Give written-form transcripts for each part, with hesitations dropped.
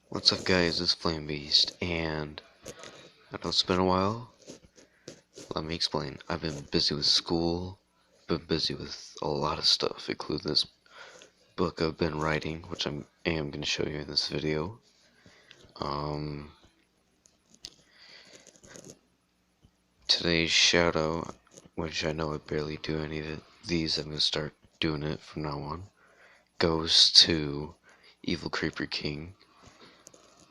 What's up guys, it's Flame Beast, and I know it's been a while. Let me explain. I've been busy with school, been busy with a lot of stuff, including this book I've been writing, which I am going to show you in this video. Today's shout out, which I know I barely do any of these, I'm going to start doing it from now on, goes to Evil Creeper King.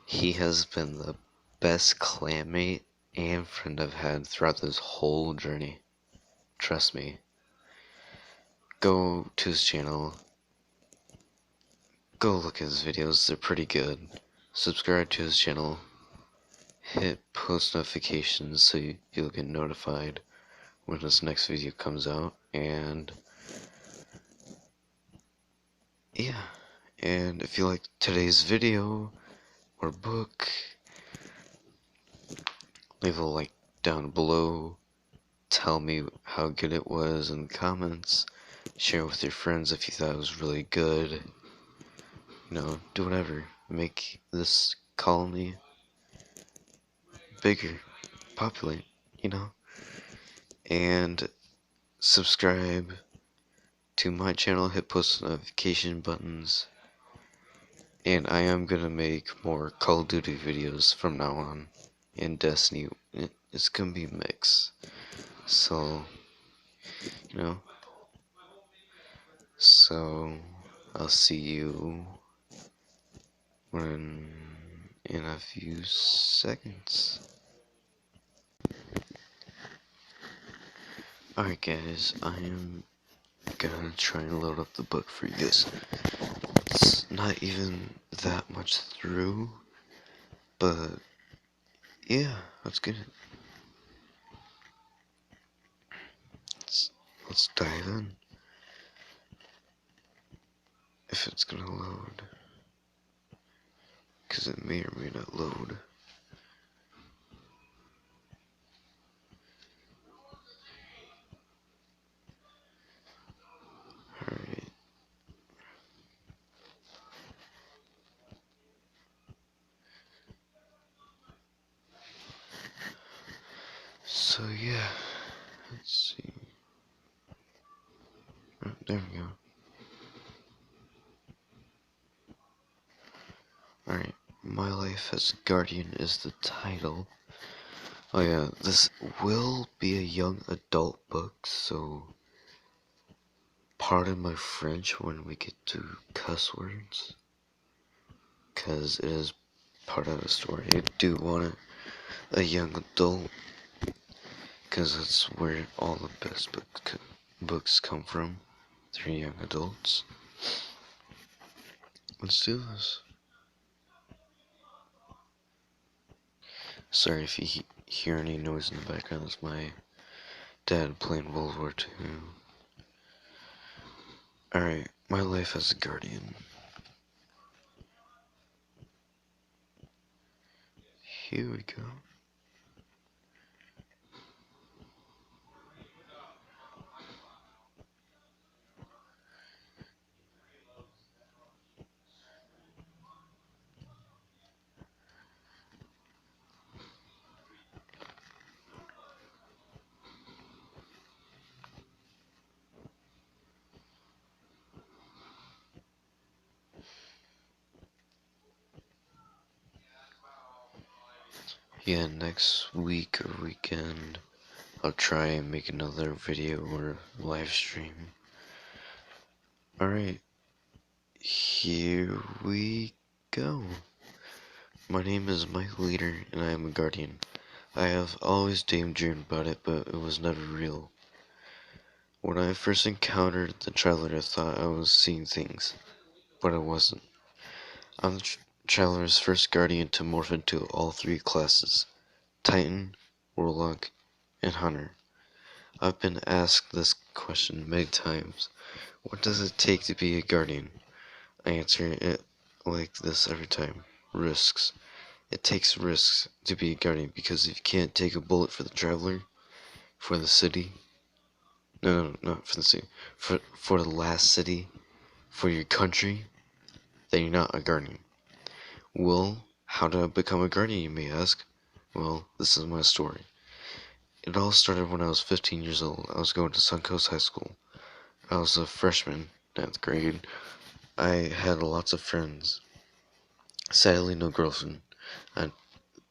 He has been the best clanmate and friend I've had throughout this whole journey. Trust me. Go to his channel. Go look at his videos, they're pretty good. Subscribe to his channel. Hit post notifications so you'll get notified when his next video comes out. And yeah. And if you like today's video or book, leave a like down below. Tell me how good it was in the comments. Share with your friends if you thought it was really good. You know, do whatever. Make this colony bigger, populate, you know. And subscribe to my channel, hit post notification buttons. And I am gonna make more Call of Duty videos from now on. And Destiny, it's gonna be a mix. So, you know. So, I'll see you in a few seconds. Alright guys, I am gonna try and load up the book for you guys. It's not even that much through, but yeah, let's get it. Let's dive in. If it's gonna load, because it may or may not load. Alright. So yeah, let's see. Oh, there we go. Alright, My Life as a Guardian is the title. Oh yeah, this will be a young adult book, so pardon my French when we get to cuss words, because it is part of the story. I do want it a young adult, because that's where all the best books come from. They're young adults. Let's do this. Sorry if you hear any noise in the background. It's my dad playing World War II. Alright, My Life as a Guardian. Here we go. Yeah, next week or weekend, I'll try and make another video or live stream. Alright, here we go. My name is Mike Leader, and I am a guardian. I have always daydreamed about it, but it was never real. When I first encountered the Traveler, I thought I was seeing things, but I wasn't. I'm the Traveler's first guardian to morph into all three classes: Titan, Warlock, and Hunter. I've been asked this question many times. What does it take to be a guardian? I answer it like this every time. Risks. It takes risks to be a guardian, because if you can't take a bullet for the Traveler, for the city, No, not for the city. For the last city, for your country, then you're not a guardian. Well, how did I become a guardian, you may ask? Well, this is my story. It all started when I was 15 years old. I was going to Suncoast High School. I was a freshman, 9th grade. I had lots of friends. Sadly, no girlfriend. I,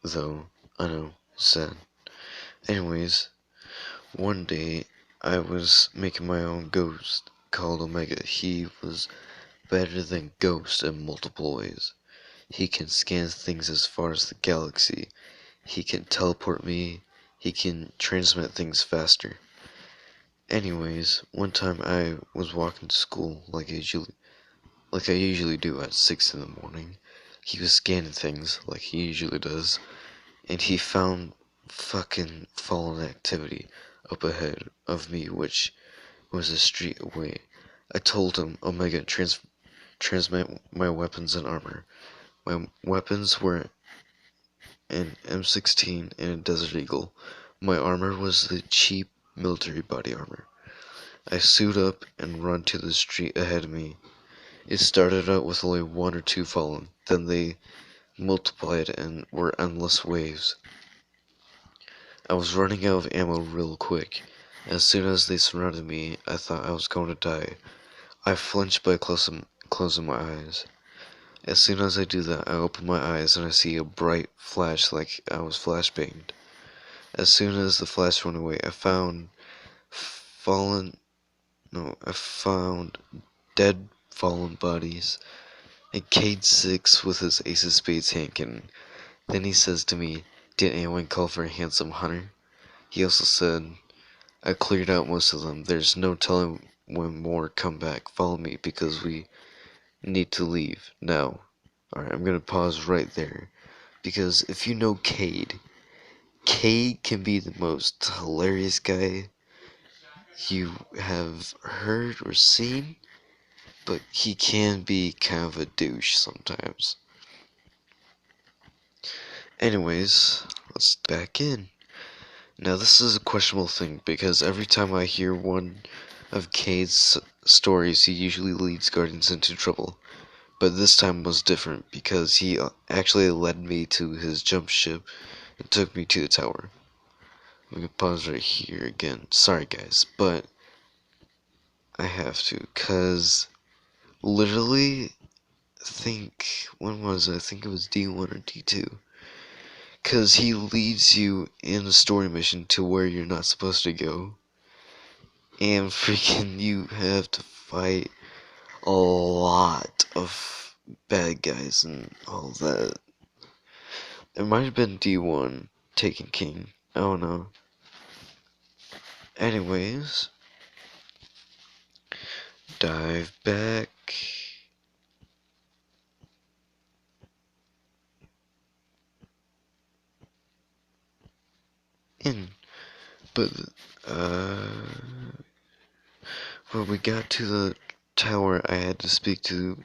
though, I know, sad. Anyways, one day, I was making my own ghost called Omega. He was better than Ghost in multiple ways. He can scan things as far as the galaxy. He can teleport me. He can transmit things faster. Anyways, one time I was walking to school like I usually do at 6 in the morning. He was scanning things like he usually does, and he found fucking fallen activity up ahead of me, which was a street away. I told him, Omega, transmit my weapons and armor. My weapons were an M16 and a Desert Eagle. My armor was the cheap military body armor. I suit up and run to the street ahead of me. It started out with only one or two fallen, then they multiplied and were endless waves. I was running out of ammo real quick. As soon as they surrounded me, I thought I was going to die. I flinched by closing my eyes. As soon as I do that, I open my eyes and I see a bright flash like I was flashbanged. As soon as the flash went away, I found dead fallen bodies, and Cade 6 with his Ace of Spades hand cannon. Then he says to me, did anyone call for a handsome hunter? He also said, I cleared out most of them. There's no telling when more come back. Follow me because we need to leave now. Alright, I'm gonna pause right there. Because if you know Cade can be the most hilarious guy you have heard or seen, but he can be kind of a douche sometimes. Anyways, let's back in. Now this is a questionable thing, because every time I hear one of Cade's stories, he usually leads Guardians into trouble. But this time was different, because he actually led me to his jump ship and took me to the tower. I'm gonna pause right here again. Sorry guys, but I have to, cause literally, when was it? I think it was D1 or D2. Cause he leads you in a story mission to where you're not supposed to go. And freaking you have to fight a lot of bad guys and all that. It might have been D1 Taken King. I don't know. Anyways, dive back. In. But, when we got to the tower, I had to speak to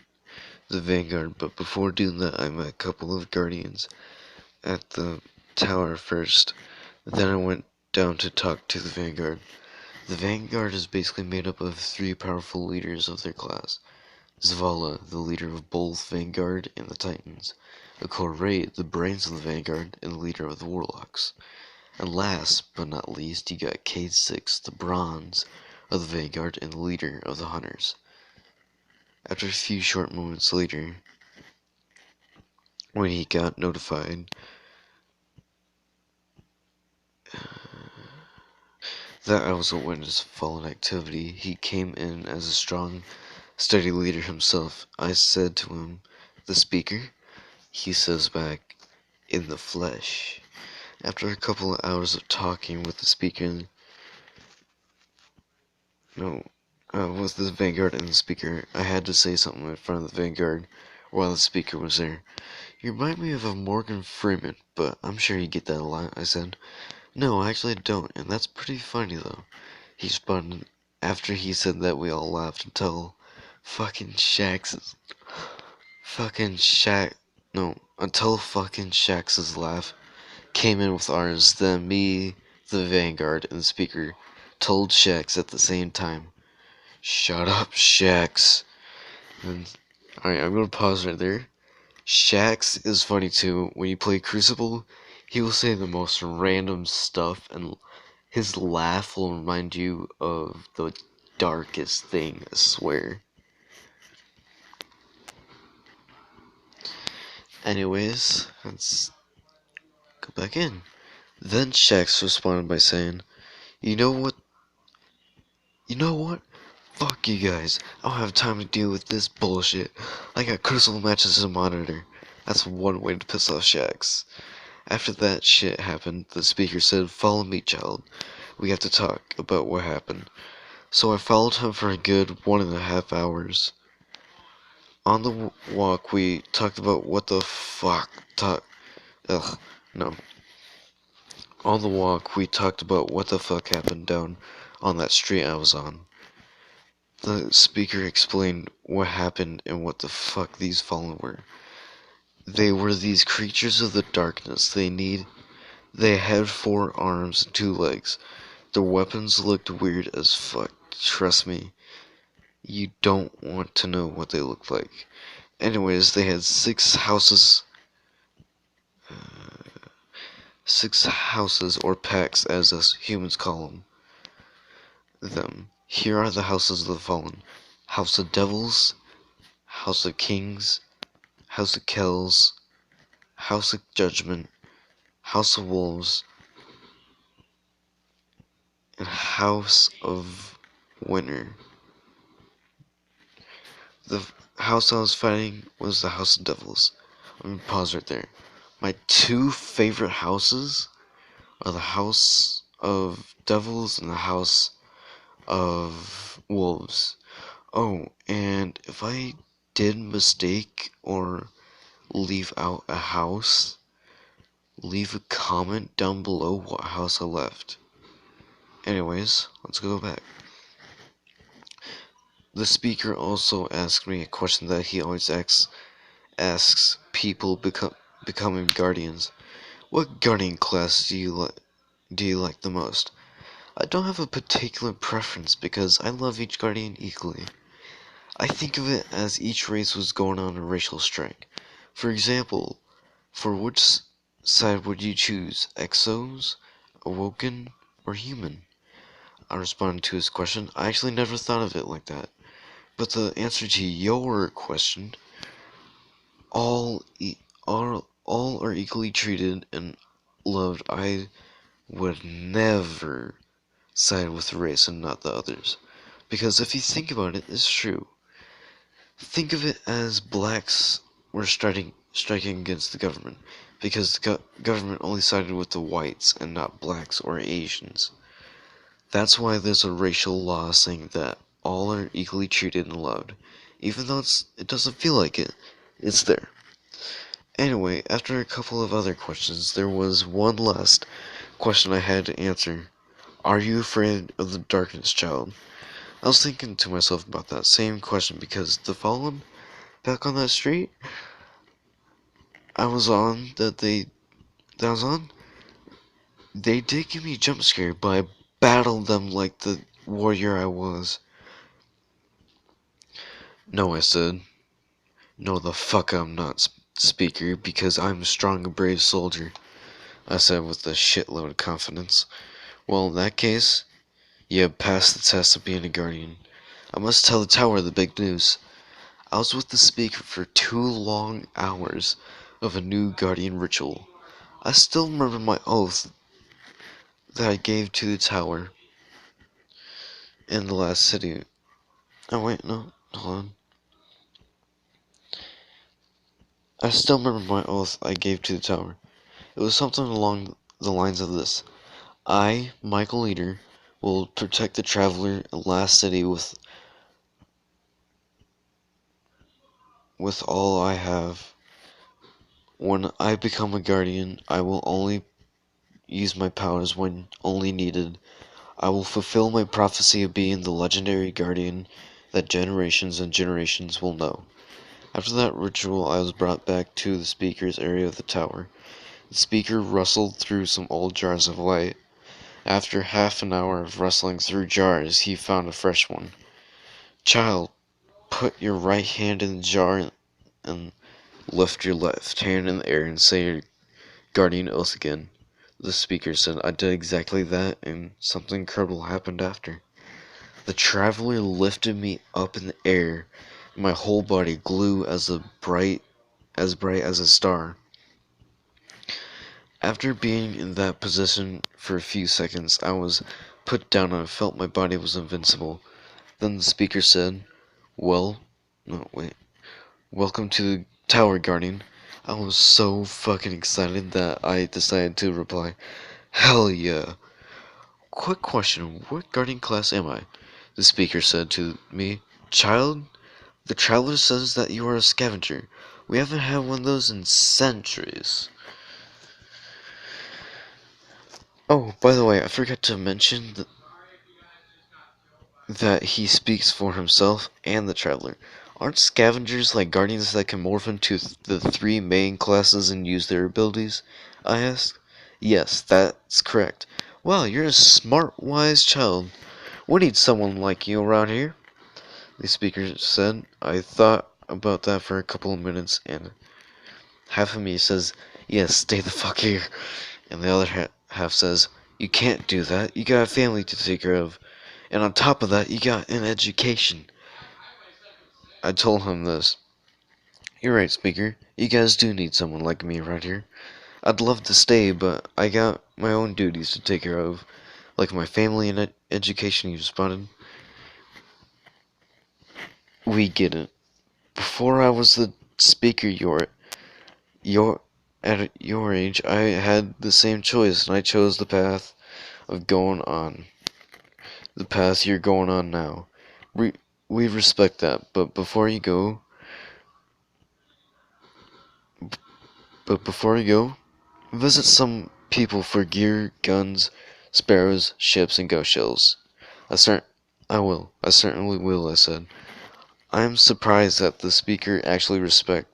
the Vanguard, but before doing that, I met a couple of Guardians at the tower first. Then I went down to talk to the Vanguard. The Vanguard is basically made up of 3 powerful leaders of their class. Zavala, the leader of both Vanguard and the Titans. Akoray, the brains of the Vanguard and the leader of the Warlocks. And last but not least, you got Cade 6, the bronze of the Vanguard and the leader of the Hunters. After a few short moments later, when he got notified that I was a witness of fallen activity, he came in as a strong, steady leader himself. I said to him, the speaker? He says back, in the flesh. After a couple of hours of talking with the speaker, with the Vanguard and the speaker, I had to say something in front of the Vanguard while the speaker was there. You remind me of a Morgan Freeman, but I'm sure you get that a lot, I said. No, actually I don't, and that's pretty funny though. He responded. After he said that, we all laughed until fucking Shax's laugh came in with ours. Then me, the Vanguard, and the speaker told Shax at the same time. Shut up, Shax. And alright, I'm gonna pause right there. Shax is funny too. When you play Crucible, he will say the most random stuff, and his laugh will remind you of the darkest thing, I swear. Anyways, let's go back in. Then Shax responded by saying, You know what? You know what? Fuck you guys. I don't have time to deal with this bullshit. I got Crucible matches to monitor. That's one way to piss off Shax. After that shit happened, the speaker said, Follow me, child. We have to talk about what happened. So I followed him for a good 1.5 hours. On the walk, we talked about what the fuck. Ugh, no. On the walk, we talked about what the fuck happened down on that street I was on. The speaker explained what happened and what the fuck these fallen were. They were these creatures of the darkness. They had 4 arms and 2 legs. Their weapons looked weird as fuck. Trust me, you don't want to know what they looked like. Anyways, they had 6 houses. 6 houses, or packs, as us humans call them. Here are the houses of the fallen. House of Devils, House of Kings, House of Kells, House of Judgment, House of Wolves, and House of Winter. The house I was fighting was the House of Devils. Let me pause right there. My 2 favorite houses are the House of Devils and the House of Wolves. Oh, and if I did mistake or leave out a house, leave a comment down below what house I left. Anyways, let's go back. The speaker also asked me a question that he always asks people becoming guardians. What guardian class do you like the most? I don't have a particular preference because I love each guardian equally. I think of it as each race was going on a racial strike. For example, for which side would you choose? Exos, Awoken, or Human? I responded to his question. I actually never thought of it like that. But the answer to your question, all are equally treated and loved. I would never side with the race and not the others. Because if you think about it, it's true. Think of it as blacks were striking against the government, because the government only sided with the whites and not blacks or Asians. That's why there's a racial law saying that all are equally treated and loved. Even though it doesn't feel like it, it's there. Anyway, after a couple of other questions, there was one last question I had to answer. Are you afraid of the darkness, child? I was thinking to myself about that same question because the fallen back on that street I was on they did give me a jump scare, but I battled them like the warrior I was. No, I said. No, the fuck I'm not, speaker, because I'm a strong and brave soldier, I said with a shitload of confidence. Well, in that case, you have passed the test of being a guardian. I must tell the tower the big news. I was with the speaker for 2 long hours of a new guardian ritual. I still remember my oath that I gave to the tower in the last city. Oh wait, no, hold on. I still remember my oath I gave to the tower. It was something along the lines of this. I, Michael Leader, will protect the traveler in last city with all I have. When I become a guardian, I will only use my powers when only needed. I will fulfill my prophecy of being the legendary guardian that generations and generations will know. After that ritual, I was brought back to the speaker's area of the tower. The speaker rustled through some old jars of light. After half an hour of rustling through jars, he found a fresh one. Child, put your right hand in the jar and lift your left hand in the air and say your guardian oath again. The speaker said. I did exactly that, and something incredible happened after. The traveler lifted me up in the air, and my whole body grew bright as a star. After being in that position for a few seconds, I was put down and I felt my body was invincible. Then the speaker said, Well, no, wait. Welcome to the tower, Guardian. I was so fucking excited that I decided to reply, Hell yeah. Quick question, what Guardian class am I? The speaker said to me, Child, the traveler says that you are a scavenger. We haven't had one of those in centuries. Oh, by the way, I forgot to mention that he speaks for himself and the traveler. Aren't scavengers like guardians that can morph into the three main classes and use their abilities? I asked. Yes, that's correct. Wow, you're a smart, wise child. We need someone like you around here, the speaker said. I thought about that for a couple of minutes, and half of me says, yes, stay the fuck here. And the other half says, you can't do that. You got a family to take care of. And on top of that, you got an education. I told him this. You're right, speaker. You guys do need someone like me right here. I'd love to stay, but I got my own duties to take care of, like my family and education, you spotted. We get it. Before I was the speaker, your at your age, I had the same choice, and I chose the path of going on. The path you're going on now. We we respect that, but before you go, visit some people for gear, guns, sparrows, ships, and ghost shells. I cert I will. I certainly will, I said. I am surprised that the speaker actually respected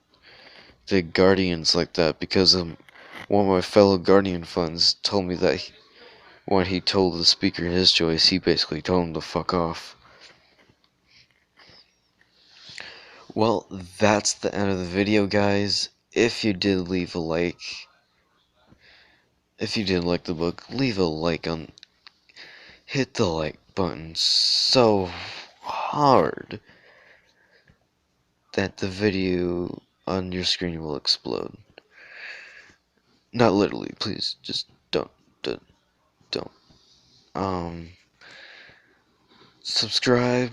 guardians like that because one of my fellow guardian friends told me that when he told the speaker his choice, he basically told him to fuck off. Well, that's the end of the video, guys. If you did like the book, leave a like on, hit the like button so hard that the video on your screen will explode. Not literally, please, just don't. Um, subscribe,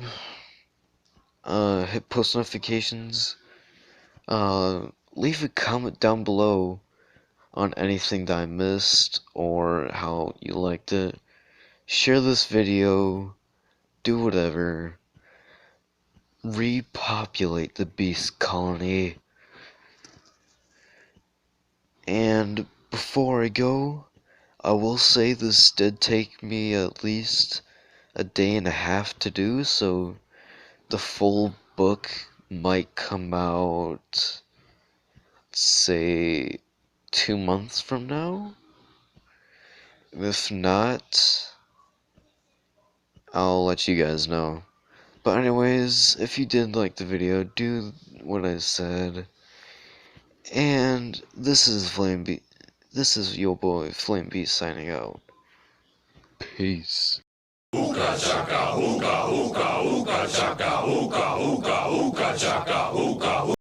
hit post notifications, leave a comment down below on anything that I missed or how you liked it. Share this video, do whatever. Repopulate the beast colony. And before I go, I will say this did take me at least a day and a half to do, so the full book might come out, say, 2 months from now. If not, I'll let you guys know. But anyways, if you did like the video, do what I said. And this is your boy Flame Beast signing out. Peace. Ooka chaka, ooka, ooka, ooka chaka, ooka, ooka, ooka chaka, ooka.